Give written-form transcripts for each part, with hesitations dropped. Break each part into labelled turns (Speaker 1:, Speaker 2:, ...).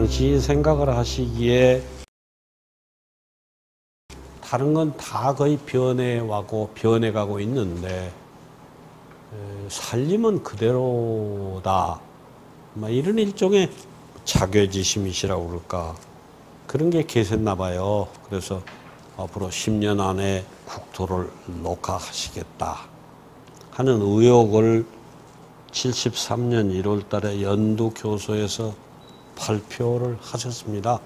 Speaker 1: 당신이 생각을 하시기에 다른 건 다 거의 변해가고 있는데 살림은 그대로다. 이런 일종의 자괴지심이시라고 그럴까. 그런 게 계셨나 봐요. 그래서 앞으로 10년 안에 국토를 녹화하시겠다 하는 의혹을 73년 1월 달에 연두교서에서 발표를 하셨습니다.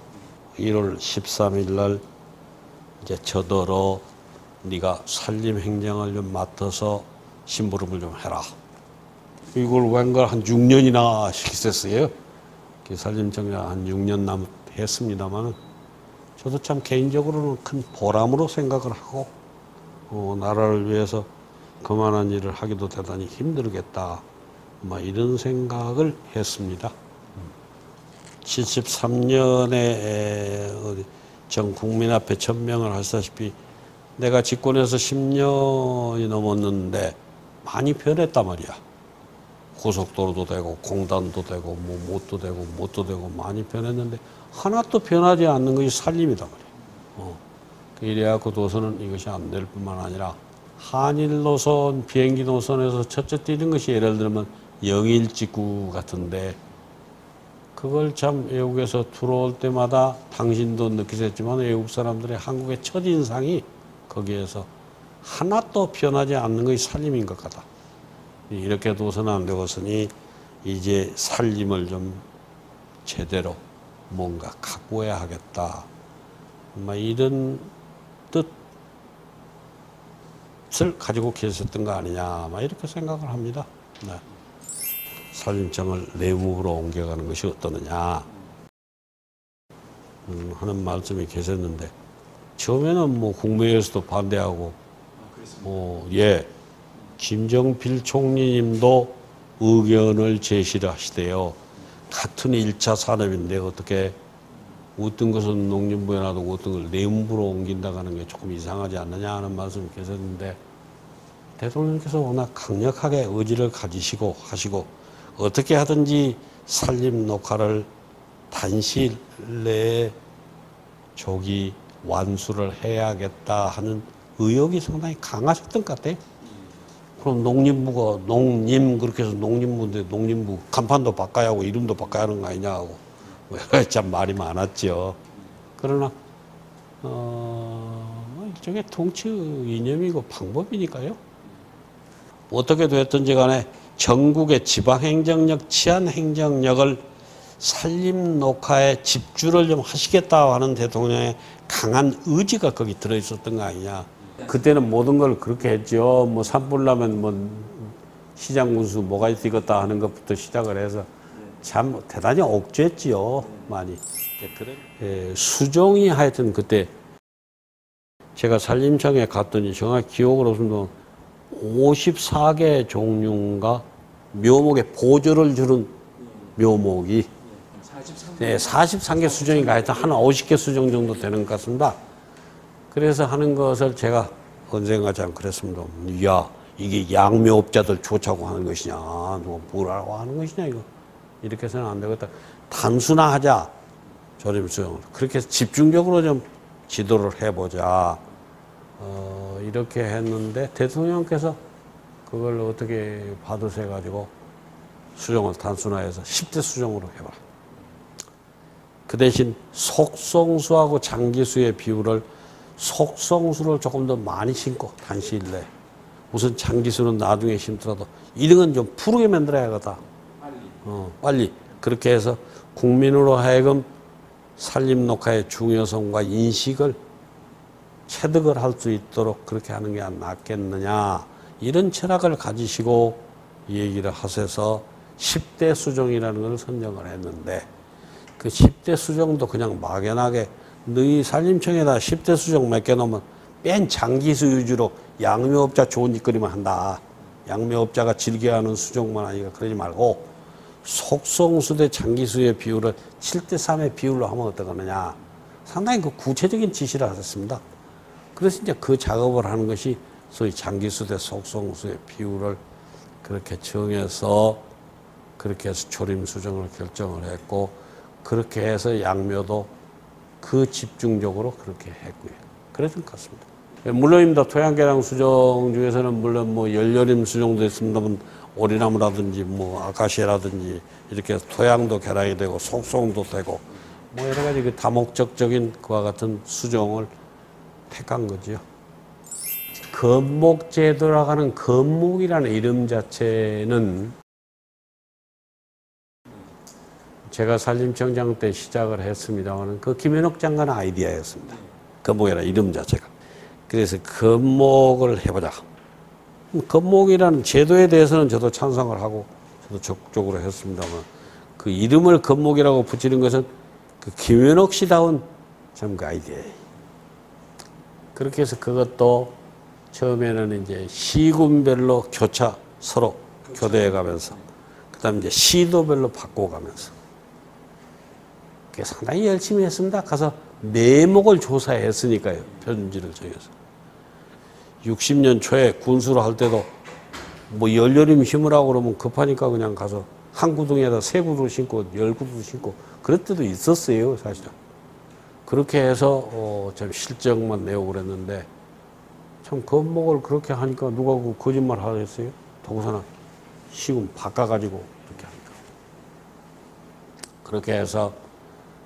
Speaker 1: 1월 13일 날 이제 저더러 네가 살림 행정을 좀 맡아서 심부름을 좀 해라. 이걸 웬걸 한 6년이나 시켰어요. 살림청장 한 6년 했습니다만 저도 참 개인적으로는 큰 보람으로 생각을 하고 나라를 위해서 그만한 일을 하기도 대단히 힘들겠다. 이런 생각을 했습니다. 73년에 전 국민 앞에 천명을 하시다시피 내가 집권해서 10년이 넘었는데 많이 변했단 말이야. 고속도로도 되고 공단도 되고 못도 되고 많이 변했는데 하나도 변하지 않는 것이 살림이단 말이야. 이래갖고 도서는 이것이 안 될 뿐만 아니라 한일 노선, 비행기 노선에서 첫째 뛰는 것이 예를 들면 영일직구 같은데 그걸 참 외국에서 들어올 때마다 당신도 느끼셨지만 외국 사람들의 한국의 첫인상이 거기에서 하나도 변하지 않는 것이 살림인 것 같다. 이렇게 둬서는 안 되겠으니 이제 살림을 좀 제대로 뭔가 가꾸어야 하겠다. 이런 뜻을 가지고 계셨던 거 아니냐. 이렇게 생각을 합니다. 네. 살림청을 내무부로 옮겨가는 것이 어떠느냐 하는 말씀이 계셨는데 처음에는 국무회의에서도 반대하고 김정필 총리님도 의견을 제시를 하시대요. 같은 1차 산업인데 어떻게 어떤 것은 농림부에 놔두고 어떤 걸 내무부로 옮긴다고 하는 게 조금 이상하지 않느냐 하는 말씀이 계셨는데 대통령께서 워낙 강력하게 의지를 가지시고 하시고 어떻게 하든지 살림 녹화를 단시일 내에 조기 완수를 해야겠다 하는 의욕이 상당히 강하셨던 것 같아요. 그럼 농림부가 그렇게 해서 농림부인데 농림부 간판도 바꿔야 하고 이름도 바꿔야 하는 거 아니냐 하고 참 말이 많았죠. 그러나 일종의 통치 이념이고 방법이니까요. 어떻게 됐든지 간에 전국의 지방행정력, 치안행정력을 살림 녹화에 집중을 좀 하시겠다 하는 대통령의 강한 의지가 거기 들어있었던 거 아니냐. 그때는 모든 걸 그렇게 했죠. 산불나면 시장 군수 뭐가 되겠다 하는 것부터 시작을 해서 참 대단히 억제했지요. 많이. 수종이 하여튼 그때 제가 살림청에 갔더니 정확히 기억으로 없으면 54개 종류인가 묘목에 보조를 주는 묘목이 43개 수정인가 하여튼 한 50개 수정 정도 되는 것 같습니다. 그래서 하는 것을 제가 언젠가 참 그랬습니다. 야, 이게 양묘업자들 좋자고 하는 것이냐, 뭐라고 하는 것이냐, 이거. 이렇게 해서는 안 되겠다. 단순화하자, 조림 수정을. 그렇게 해서 집중적으로 좀 지도를 해보자. 이렇게 했는데 대통령께서 그걸 어떻게 받으셔가지고 수정을 단순화해서 10대 수정으로 해봐. 그 대신 속성수하고 장기수의 비율을 속성수를 조금 더 많이 심고 단시일 내에 우선 장기수는 나중에 심더라도 이런 건 좀 푸르게 만들어야겠다. 빨리. 그렇게 해서 국민으로 하여금 살림 녹화의 중요성과 인식을 체득을 할 수 있도록 그렇게 하는 게 낫겠느냐. 이런 철학을 가지시고 얘기를 하셔서 10대 수정이라는 걸 선정을 했는데 그 10대 수정도 그냥 막연하게 너희 살림청에다 10대 수정 몇 개 넣으면 뺀 장기수 위주로 양묘업자 좋은 짓거리만 한다. 양묘업자가 즐겨하는 수정만 하니까 그러지 말고 속성수 대 장기수의 비율을 7대 3의 비율로 하면 어떠겠느냐. 상당히 그 구체적인 지시를 하셨습니다. 그래서 이제 그 작업을 하는 것이 소위 장기수 대 속성수의 비율을 그렇게 정해서 그렇게 해서 조림 수정을 결정을 했고 그렇게 해서 양묘도 그 집중적으로 그렇게 했고요. 그랬던 것 같습니다. 물론입니다. 토양계량 수종 중에서는 물론 뭐 열여림 수종도 있습니다만 오리나무라든지 뭐 아카시아라든지 이렇게 토양도 계량이 되고 속성도 되고 뭐 여러 가지 그 다목적적인 그와 같은 수종을 택한 거죠. 건목제도라고 하는 건목이라는 이름 자체는 제가 산림청장 때 시작을 했습니다만 그 김현옥 장관 아이디어였습니다. 건목이라는 이름 자체가. 그래서 건목을 해보자. 건목이라는 제도에 대해서는 저도 찬성을 하고 저도 적극적으로 했습니다만 그 이름을 건목이라고 붙이는 것은 그 김현옥 씨다운 참 그 아이디어예요. 그렇게 해서 그것도 처음에는 이제 시군별로 교차 서로 교대해 가면서 그다음에 이제 시도별로 바꿔가면서 상당히 열심히 했습니다. 가서 내목을 조사했으니까요. 편지를 정해서 60년 초에 군수를 할 때도 뭐 열여림 심으라고 그러면 급하니까 그냥 가서 한 구덩이에다 세 구두 신고 열 구두 신고 그럴 때도 있었어요. 사실은. 그렇게 해서 참 실적만 내고 그랬는데 참 건목을 그렇게 하니까 누가 그 거짓말 하겠어요? 동서나 시군 바꿔가지고 이렇게 하니까. 그렇게 해서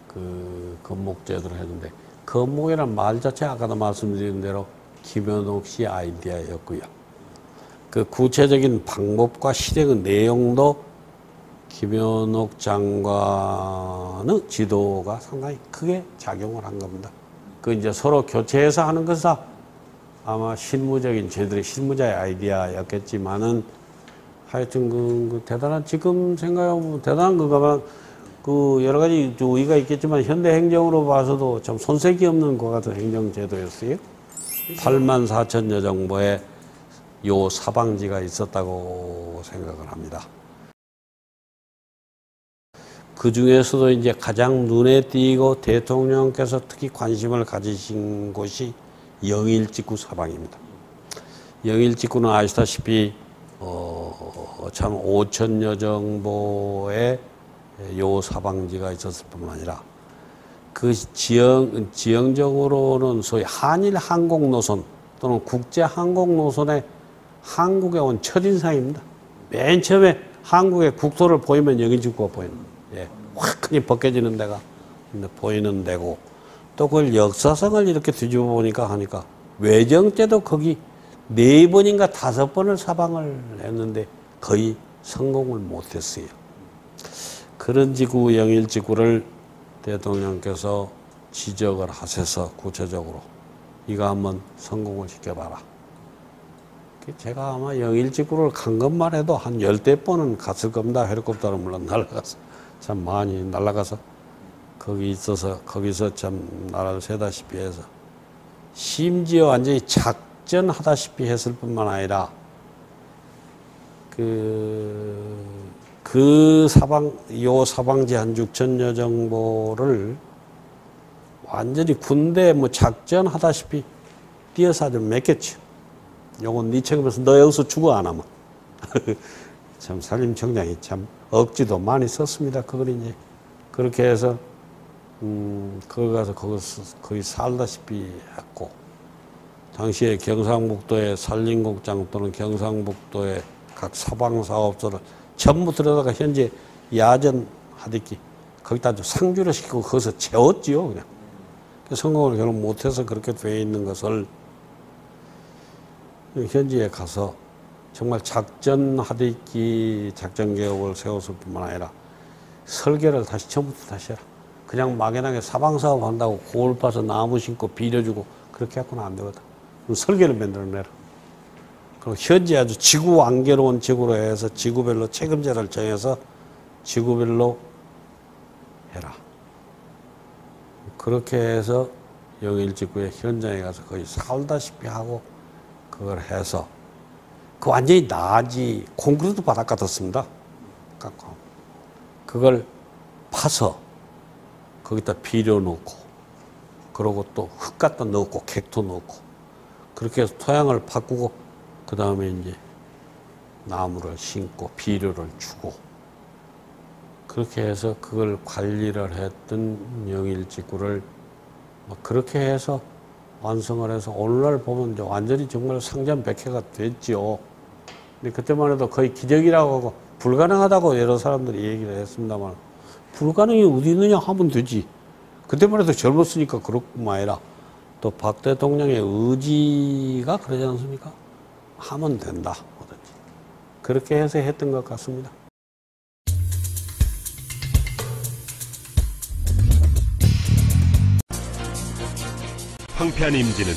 Speaker 1: 그 건목제도를 했는데 건목이라는 말 자체 아까도 말씀드린 대로 김현옥 씨 아이디어였고요. 그 구체적인 방법과 실행의 내용도 김현옥 장관의 지도가 상당히 크게 작용을 한 겁니다. 그 이제 서로 교체해서 하는 것은 아마 실무적인 저희들의 실무자의 아이디어였겠지만은 하여튼 그 대단한 지금 생각해보면 대단한 건가만 그 여러 가지 의의가 있겠지만 현대 행정으로 봐서도 참 손색이 없는 것 같은 행정 제도였어요. 84,000여 정도의 요 사방지가 있었다고 생각을 합니다. 그 중에서도 이제 가장 눈에 띄고 대통령께서 특히 관심을 가지신 곳이 영일직구 사방입니다. 영일직구는 아시다시피 참 5,000여 정도의 요 사방지가 있었을 뿐만 아니라 그 지형적으로는 소위 한일 항공 노선 또는 국제 항공 노선의 한국에 온 첫인상입니다. 맨 처음에 한국의 국토를 보이면 영일직구가 보이는, 예, 확히 벗겨지는 데가 보이는 데고 또 그걸 역사성을 이렇게 뒤집어 보니까 하니까 외정 때도 거기 4번인가 5번을 사방을 했는데 거의 성공을 못했어요. 그런 지구 영일지구를 대통령께서 지적을 하셔서 구체적으로 이거 한번 성공을 시켜봐라. 제가 아마 영일지구를 간 것만 해도 한 10대번은 갔을 겁니다. 헬리콥터로 물론 날아가서 참 많이 날아가서 거기 있어서 거기서 참 나라를 세다시피 해서 심지어 완전히 작전하다시피 했을 뿐만 아니라 그 사방지 한 6,000여 정도를 완전히 군대 뭐 작전하다시피 뛰어서 좀 맡겼죠. 요건 네 책임에서 너 여기서 죽어 안 하면. 참 산림청장이 참 억지도 많이 썼습니다. 그걸 이제 그렇게 해서 거기 가서 거기 살다시피 했고 당시에 경상북도의 산림국장 또는 경상북도의 각 사방사업소를 전부 들여다가 현재 야전 하듯이 거기다 상주를 시키고 거기서 재웠지요. 그냥 성공을 결국 못해서 그렇게 돼 있는 것을 현지에 가서 정말 작전하듯이 작전개혁을 세웠을 뿐만 아니라 설계를 다시 처음부터 다시 해라. 그냥 막연하게 사방사업 한다고 고을 파서 나무 심고 비려주고 그렇게 해서는 안 되거든. 설계를 만들어내라. 그리고 현재 아주 지구 안개로운 지구로 해서 지구별로 책임자를 정해서 지구별로 해라. 그렇게 해서 영일지구의 현장에 가서 거의 살다시피 하고 그걸 해서 그 완전히 낮이 콘크리트 바닥 같았습니다. 그걸 파서 거기다 비료 넣고 그러고 또 흙 갖다 넣고 객토 넣고 그렇게 해서 토양을 바꾸고 그 다음에 이제 나무를 심고 비료를 주고 그렇게 해서 그걸 관리를 했던 영일지구를 그렇게 해서 완성을 해서 오늘날 보면 이제 완전히 정말 상전백회가 됐죠. 근데 그때만 해도 거의 기적이라고 하고 불가능하다고 여러 사람들이 얘기를 했습니다만 불가능이 어디 있느냐 하면 되지. 그때만 해도 젊었으니까 그렇구만 아니라 또 박 대통령의 의지가 그러지 않습니까? 하면 된다. 뭐든지. 그렇게 해서 했던 것 같습니다.
Speaker 2: 황폐한 임진은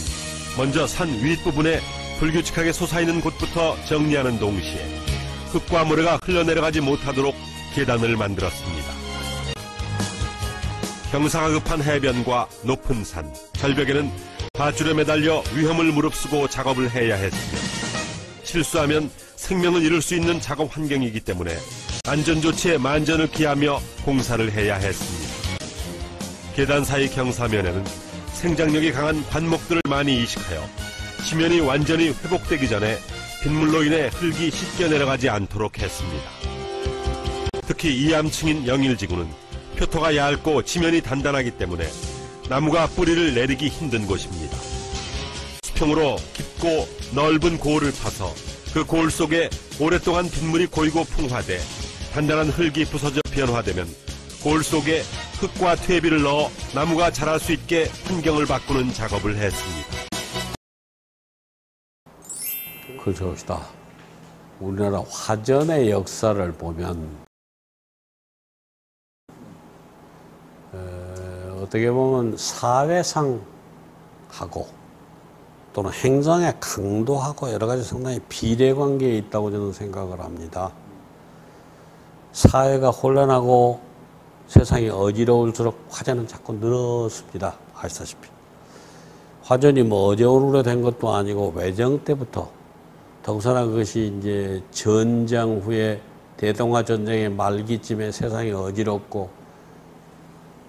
Speaker 2: 먼저 산 윗부분에 불규칙하게 솟아있는 곳부터 정리하는 동시에 흙과 모래가 흘러내려가지 못하도록 계단을 만들었습니다. 경사가 급한 해변과 높은 산, 절벽에는 밧줄에 매달려 위험을 무릅쓰고 작업을 해야 했으며 실수하면 생명을 잃을 수 있는 작업 환경이기 때문에 안전조치에 만전을 기하며 공사를 해야 했습니다. 계단 사이 경사면에는 생장력이 강한 관목들을 많이 이식하여 지면이 완전히 회복되기 전에 빗물로 인해 흙이 씻겨 내려가지 않도록 했습니다. 특히 이암층인 영일지구는 표토가 얇고 지면이 단단하기 때문에 나무가 뿌리를 내리기 힘든 곳입니다. 수평으로 깊고 넓은 골을 파서 그 골 속에 오랫동안 빗물이 고이고 풍화돼 단단한 흙이 부서져 변화되면 골 속에 흙과 퇴비를 넣어 나무가 자랄 수 있게 환경을 바꾸는 작업을 했습니다.
Speaker 1: 그렇습니다. 우리나라 화전의 역사를 보면 어떻게 보면 사회상하고 또는 행정의 강도하고 여러 가지 상당히 비례관계에 있다고 저는 생각을 합니다. 사회가 혼란하고 세상이 어지러울수록 화전은 자꾸 늘었습니다. 아시다시피. 화전이 뭐 어제 오늘에 된 것도 아니고 외정 때부터 더구나 그것이 이제 전쟁 후에 대동아 전쟁의 말기쯤에 세상이 어지럽고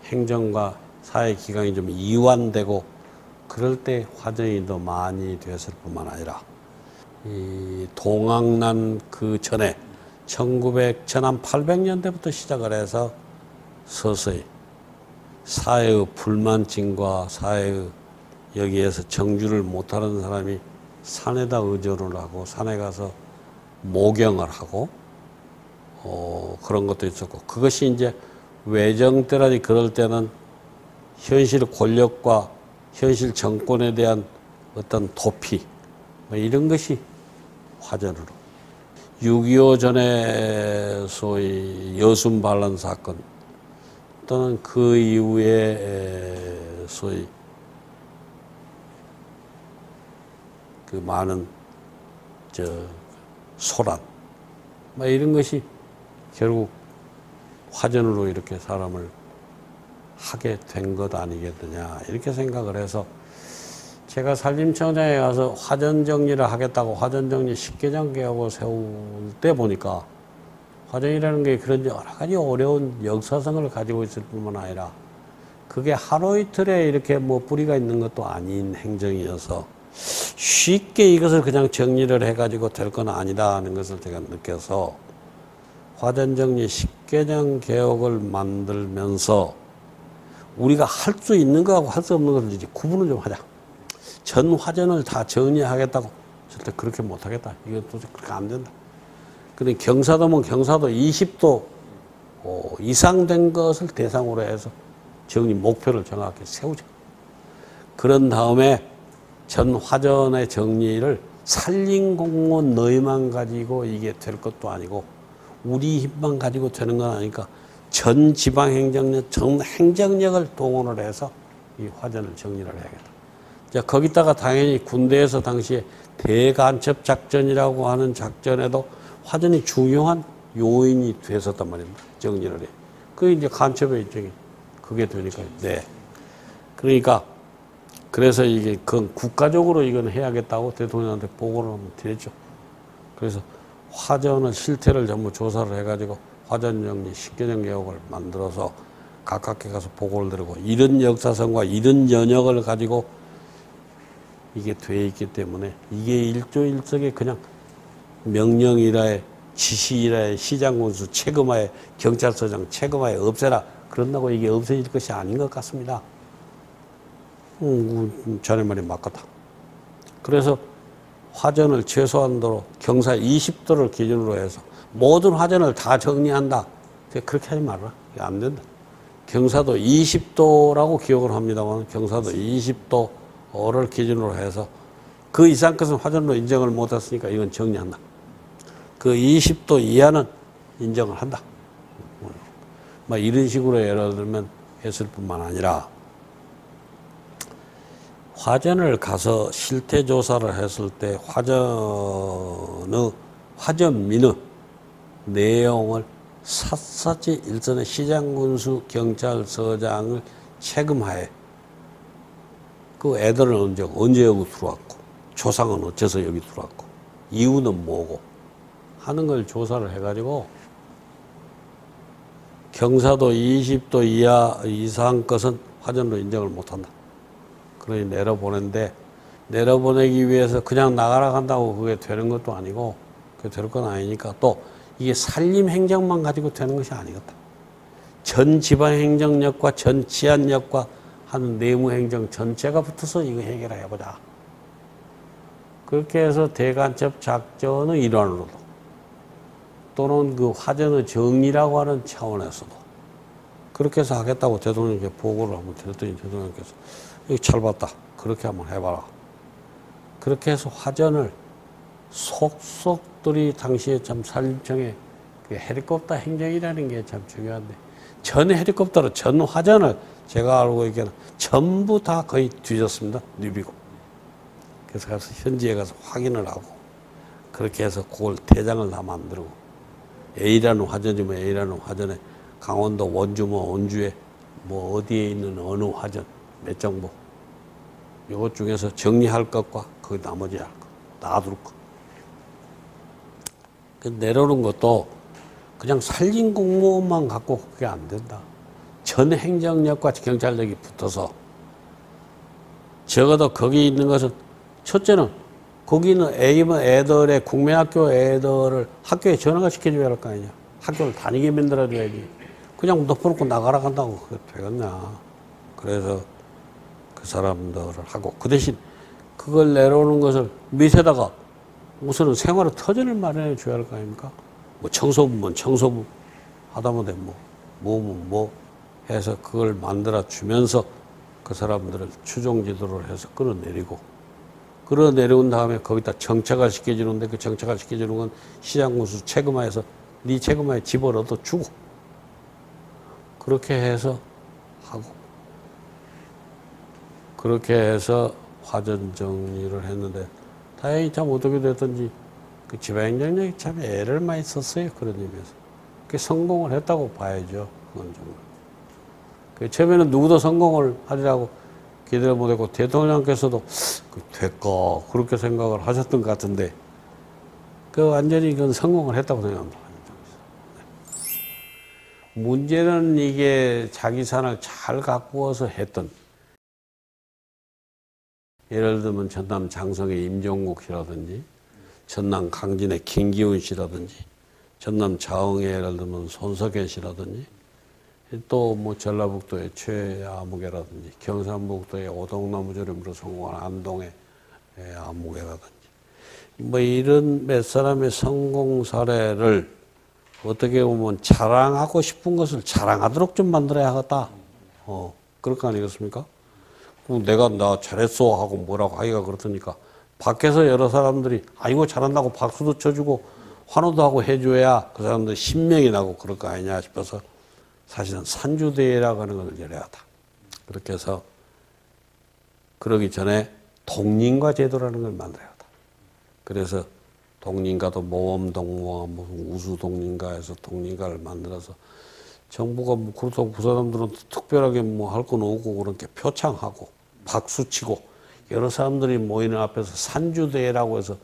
Speaker 1: 행정과 사회 기강이 좀 이완되고 그럴 때 화전이 더 많이 됐을 뿐만 아니라 이 동학난 그 전에 1800년대부터 시작을 해서 서서히 사회의 불만증과 사회의 여기에서 정주를 못하는 사람이 산에다 의존을 하고 산에 가서 모경을 하고 그런 것도 있었고 그것이 이제 외정 때라니 그럴 때는 현실 권력과 현실 정권에 대한 어떤 도피 뭐 이런 것이 화전으로 6.25 전에 소위 여순 반란 사건 또는 그 이후에 소위 그 많은 소란 뭐 이런 것이 결국 화전으로 이렇게 사람을 하게 된 것 아니겠느냐 이렇게 생각을 해서 제가 산림청장에 가서 화전 정리를 하겠다고 화전 정리 10개장 계획을 세울 때 보니까 화전이라는 게 그런 여러 가지 어려운 역사성을 가지고 있을 뿐만 아니라 그게 하루 이틀에 이렇게 뭐 뿌리가 있는 것도 아닌 행정이어서 쉽게 이것을 그냥 정리를 해가지고 될 건 아니다는 것을 제가 느껴서 화전정리 10개장 개혁을 만들면서 우리가 할 수 있는 거하고 할 수 없는 것을 이제 구분을 좀 하자. 전 화전을 다 정리하겠다고 절대 그렇게 못하겠다. 이건 도저히 그렇게 안 된다. 근데 경사도면 경사도 20도 이상 된 것을 대상으로 해서 정리 목표를 정확히 세우자. 그런 다음에 전 화전의 정리를 산림공무원 너희만 가지고 이게 될 것도 아니고 우리 힘만 가지고 되는 건 아니니까 전 지방행정력, 전 행정력을 동원을 해서 이 화전을 정리를 해야겠다. 자, 거기다가 당연히 군대에서 당시에 대간첩 작전이라고 하는 작전에도 화전이 중요한 요인이 됐었단 말입니다. 정리를 해. 그게 이제 간첩의 입장이 그게 되니까, 네. 그러니까, 그래서 이게 그건 국가적으로 이건 해야겠다고 대통령한테 보고를 드렸죠. 그래서 화전의 실태를 전부 조사를 해가지고 화전 정리 10개장 개혁을 만들어서 각각에 가서 보고를 드리고 이런 역사성과 이런 연역을 가지고 이게 돼 있기 때문에 이게 일조일석의 그냥 명령이라의 지시에 시장군수 체금하에 경찰서장 체금하에 없애라 그런다고 이게 없어질 것이 아닌 것 같습니다. 자네 말이 맞겠다. 그래서 화전을 최소한도로 경사 20도를 기준으로 해서 모든 화전을 다 정리한다. 그렇게 하지 말라. 이게 안 된다. 경사도 20도라고 기억을 합니다만 경사도 20도를 기준으로 해서 그 이상 것은 화전으로 인정을 못했으니까 이건 정리한다. 그 20도 이하는 인정을 한다. 뭐 이런 식으로 예를 들면 했을 뿐만 아니라 화전을 가서 실태 조사를 했을 때 화전민의 내용을 샅샅이 일선의 시장군수 경찰서장을 체금하에 그 애들은 언제 여기 들어왔고 조상은 어째서 여기 들어왔고 이유는 뭐고 하는 걸 조사를 해가지고 경사도 20도 이하 이상 것은 화전으로 인정을 못한다. 그러니 내려보낸데 내려보내기 위해서 그냥 나가라 한다고 그게 되는 것도 아니고 그게 될 건 아니니까 또 이게 산림행정만 가지고 되는 것이 아니겠다. 전 지방행정력과 전 치안력과 하는 내무행정 전체가 붙어서 이거 해결해보자. 그렇게 해서 대간첩 작전의 일환으로도 또는 그 화전의 정리라고 하는 차원에서도 그렇게 해서 하겠다고 대통령께 보고를 한번 드렸더니 대통령께서 이거 잘 봤다. 그렇게 한번 해봐라. 그렇게 해서 화전을 속속들이 당시에 참 산림청의 그 헬리콥터 행정이라는 게 참 중요한데 전 헬리콥터로 전 화전을 제가 알고 있기에는 전부 다 거의 뒤졌습니다. 누비고. 그래서 가서 현지에 가서 확인을 하고 그렇게 해서 그걸 대장을 다 만들고 A라는 화전이면 A라는 화전에 강원도 원주면 원주에 뭐 어디에 있는 어느 화전 몇 정보 이것 중에서 정리할 것과 그 나머지 할 것 놔둘 것 내려오는 것도 그냥 살림 공무원만 갖고 그게 안 된다. 전 행정력과 경찰력이 붙어서 적어도 거기 있는 것은 첫째는 거기 있는 애들의 국민학교 애들을 학교에 전화가 시켜줘야 할 거 아니냐. 학교를 다니게 만들어줘야지. 그냥 덮어놓고 나가라 한다고 그게 되겠냐. 그래서 그 사람들을 하고 그 대신 그걸 내려오는 것을 밑에다가 우선은 생활의 터전을 마련해 줘야 할 거 아닙니까? 뭐 청소부면 청소부 하다못해 뭐 해서 그걸 만들어 주면서 그 사람들을 추종 지도를 해서 끌어내려온 다음에 거기다 정착을 시켜주는데 그 정착을 시켜주는 건 시장군수 체금하에서 네 체금하에 집을 얻어 주고 그렇게 해서 하고 그렇게 해서 화전 정리를 했는데 다행히 참 어떻게 됐든지 그 지방행정력이 참 애를 많이 썼어요. 그런 의미에서. 그게 성공을 했다고 봐야죠. 그건 정말. 그 처음에는 누구도 성공을 하리라고 기대를 못했고 대통령께서도 될까 그렇게 생각을 하셨던 것 같은데 그 완전히 그건 성공을 했다고 생각합니다. 문제는 이게 자기 산을 잘 가꾸어서 했던 예를 들면 전남 장성의 임종국 씨라든지 전남 강진의 김기훈 씨라든지 전남 자흥의 예를 들면 손석현 씨라든지 또 뭐 전라북도의 최아무개라든지 경상북도의 오동나무조림으로 성공한 안동의 아무개라든지 뭐 이런 몇 사람의 성공 사례를 어떻게 보면 자랑하고 싶은 것을 자랑하도록 좀 만들어야 하겠다. 그럴 거 아니겠습니까? 내가 나 잘했어 하고 뭐라고 하기가 그렇다니까 밖에서 여러 사람들이 아이고 잘한다고 박수도 쳐주고 환호도 하고 해줘야 그 사람들 신명이 나고 그럴 거 아니냐 싶어서 사실은 산주대회라고 하는 것을 열어야 한다. 그렇게 해서 그러기 전에 동린과 제도라는 걸 만들어야 한다. 그래서 동린가도 모험동무와 무슨 우수동린가에서 동린가를 만들어서 정부가 뭐 그렇다고 그 사람들은 특별하게 뭐 할 건 없고 그렇게 표창하고 박수치고 여러 사람들이 모이는 앞에서 산주대회라고 해서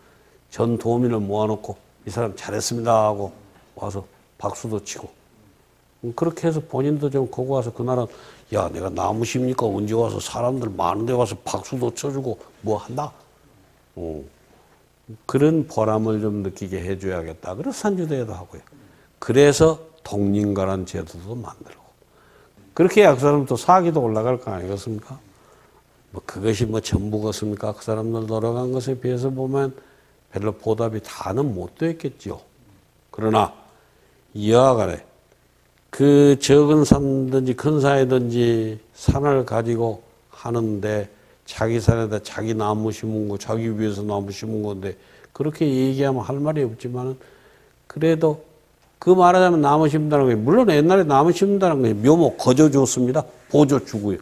Speaker 1: 전 도민을 모아놓고 이 사람 잘했습니다 하고 와서 박수도 치고 그렇게 해서 본인도 좀 거기 와서 그날은 야 내가 나무십니까 언제 와서 사람들 많은데 와서 박수도 쳐주고 뭐 한다 그런 보람을 좀 느끼게 해줘야겠다. 그래서 산주대회도 하고요. 그래서 독립가라는 제도도 만들고. 그렇게 해야 그 사람도 사기도 올라갈 거 아니겠습니까? 뭐 그것이 뭐 전부겠습니까? 그 사람들 노력한 것에 비해서 보면 별로 보답이 다는 못 됐겠죠. 그러나 이와 간에 그 적은 산든지 큰 산이든지 산을 가지고 하는데 자기 산에다 자기 나무 심은 거, 자기 위해서 나무 심은 건데 그렇게 얘기하면 할 말이 없지만은 그래도 그 말하자면 나무 심는다는 게 물론 옛날에 나무 심는다는 게 묘목 거저 줬습니다. 보조 주고요.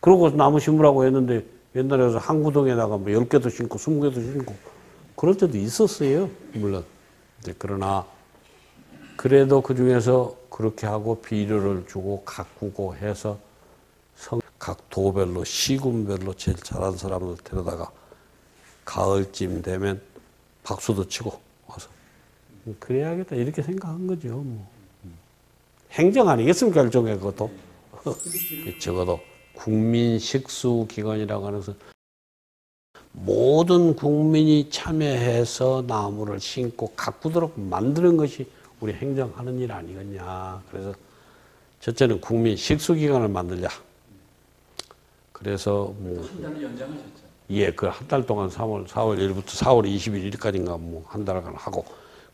Speaker 1: 그러고 나무 심으라고 했는데 옛날에 서 한 구덩이에다가 뭐 10개도 심고 20개도 심고 그럴 때도 있었어요. 물론. 그러나 그래도 그 중에서 그렇게 하고 비료를 주고 가꾸고 해서 각 도별로 시군별로 제일 잘한 사람을 데려다가 가을쯤 되면 박수도 치고 와서 그래야겠다 이렇게 생각한 거죠. 뭐. 행정 아니겠습니까? 일종의 그것도. 적어도 국민식수기관이라고 하면서 모든 국민이 참여해서 나무를 심고 가꾸도록 만드는 것이 우리 행정하는 일 아니겠냐. 그래서 첫째는 국민식수기관을 만들자. 그래서 뭐
Speaker 3: 한 달을 연장하셨죠?
Speaker 1: 예, 그 한 달 동안 4월 1일부터 4월 21일까지인가 뭐 한 달간 하고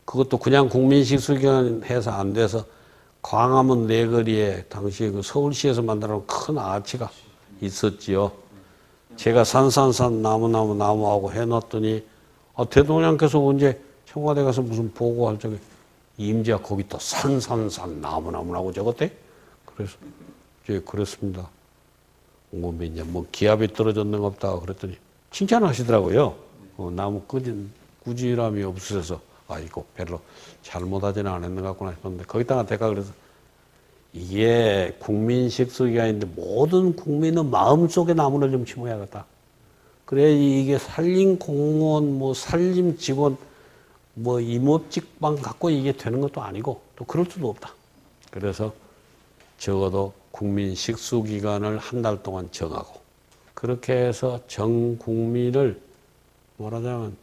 Speaker 1: 그것도 그냥 국민식수기관 해서 안 돼서 광화문 내거리에 당시에 그 서울시에서 만들어놓은 큰 아치가 있었지요. 제가 산산산 나무하고 해놨더니 대통령께서 언제 청와대 가서 무슨 보고할 적에 임지야 거기 또 산산산 나무라고 적었대. 그래서 예, 그랬습니다. 뭐 기압이 떨어졌는 가 없다 그랬더니 칭찬하시더라고요. 나무 꾸지람이 없으셔서 이거 별로 잘못하지는 않았는 것 같구나 싶었는데 거기다가 제가 그래서 이게 국민식수기관인데 모든 국민은 마음속에 나무를 좀 심어야겠다. 그래 이게 산림공무원 뭐 산림직원 뭐 임업직만 갖고 이게 되는 것도 아니고 또 그럴 수도 없다. 그래서 적어도 국민식수기관을 한 달 동안 정하고 그렇게 해서 전 국민을 말하자면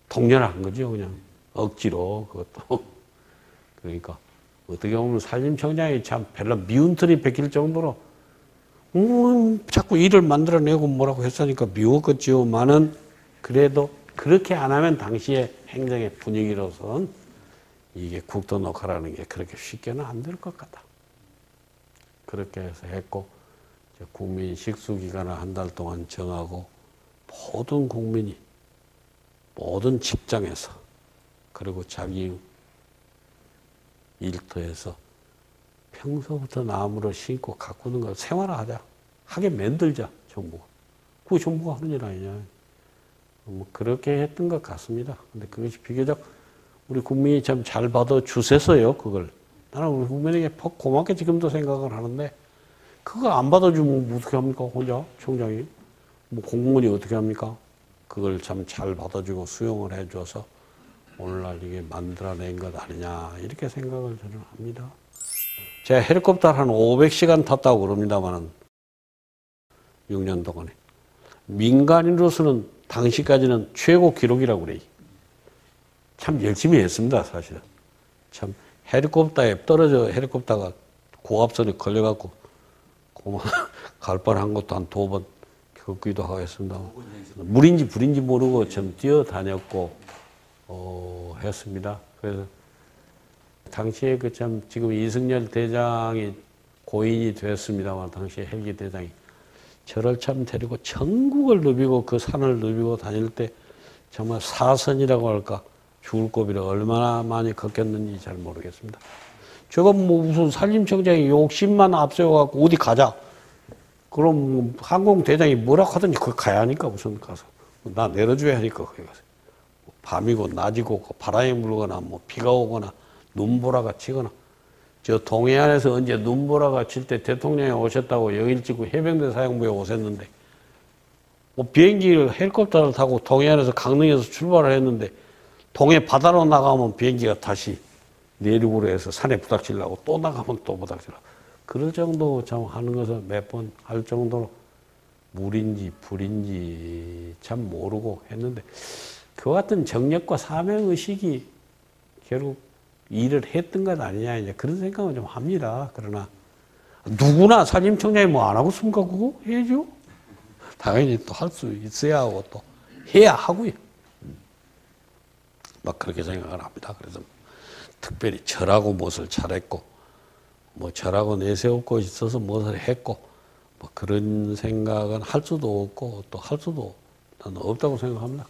Speaker 1: 동렬한 거죠. 그냥 억지로 그것도. 그러니까 어떻게 보면 산림청장이 참 별로 미운 털이 베낄 정도로 자꾸 일을 만들어내고 뭐라고 했으니까 미웠겠지만은 그래도 그렇게 안 하면 당시에 행정의 분위기로서는 이게 국도 녹화라는 게 그렇게 쉽게는 안 될 것 같다. 그렇게 해서 했고 국민 식수기간을 한 달 동안 정하고 모든 국민이 모든 직장에서 그리고 자기 일터에서 평소부터 나무를 심고 가꾸는 걸 생활화하자. 하게 만들자 정부가. 그거 정부가 하는 일 아니냐. 뭐 그렇게 했던 것 같습니다. 근데 그것이 비교적 우리 국민이 참 잘 받아주세서요. 그걸. 나는 우리 국민에게 고맙게 지금도 생각을 하는데 그거 안 받아주면 어떻게 합니까? 혼자 총장이. 뭐 공무원이 어떻게 합니까? 그걸 참 잘 받아주고 수용을 해줘서 오늘날 이게 만들어낸 것 아니냐 이렇게 생각을 저는 합니다. 제가 헬리콥터를 한 500시간 탔다고 그럽니다만은 6년 동안에 민간인으로서는 당시까지는 최고 기록이라고 그래요. 참 열심히 했습니다, 사실은. 참 헬리콥터에 떨어져 헬리콥터가 고압선에 걸려갖고 고만 갈 뻔한 것도 한 2번 겪기도 하고 했습니다. 물인지 불인지 모르고 좀 뛰어다녔고 했습니다. 그래서 당시에 그 참 지금 이승열 대장이 고인이 됐습니다만 당시에 헬기 대장이 저를 참 데리고 전국을 누비고 그 산을 누비고 다닐 때 정말 사선이라고 할까 죽을 고비를 얼마나 많이 걷겠는지 잘 모르겠습니다. 제가 뭐 무슨 산림청장이 욕심만 앞세워갖고 어디 가자. 그럼 항공대장이 뭐라고 하든지 거기 가야 하니까 우선 가서. 나 내려줘야 하니까 거기 가서. 밤이고 낮이고 바람이 불거나 뭐 비가 오거나 눈보라가 치거나 저 동해안에서 언제 눈보라가 칠 때 대통령이 오셨다고 여길 찍고 해병대 사령부에 오셨는데 뭐 비행기를 헬리콥터를 타고 동해안에서 강릉에서 출발을 했는데 동해 바다로 나가면 비행기가 다시 내륙으로 해서 산에 부닥치려고 또 나가면 또 부닥치려고 그럴 정도 참 하는 것을 몇 번 할 정도로 물인지 불인지 참 모르고 했는데 그와 같은 정력과 사명의식이 결국 일을 했던 것 아니냐, 이제 그런 생각은 좀 합니다. 그러나 누구나 산림청장이 뭐 안 하고 있습니까? 그거 해야죠. 당연히 또 할 수 있어야 하고 또 해야 하고요. 막 그렇게 생각을 합니다. 그래서 특별히 절하고 무엇을 잘했고, 뭐 절하고 내세울 것이 있어서 무엇을 했고, 뭐 그런 생각은 할 수도 없고 또 할 수도 나는 없다고 생각합니다.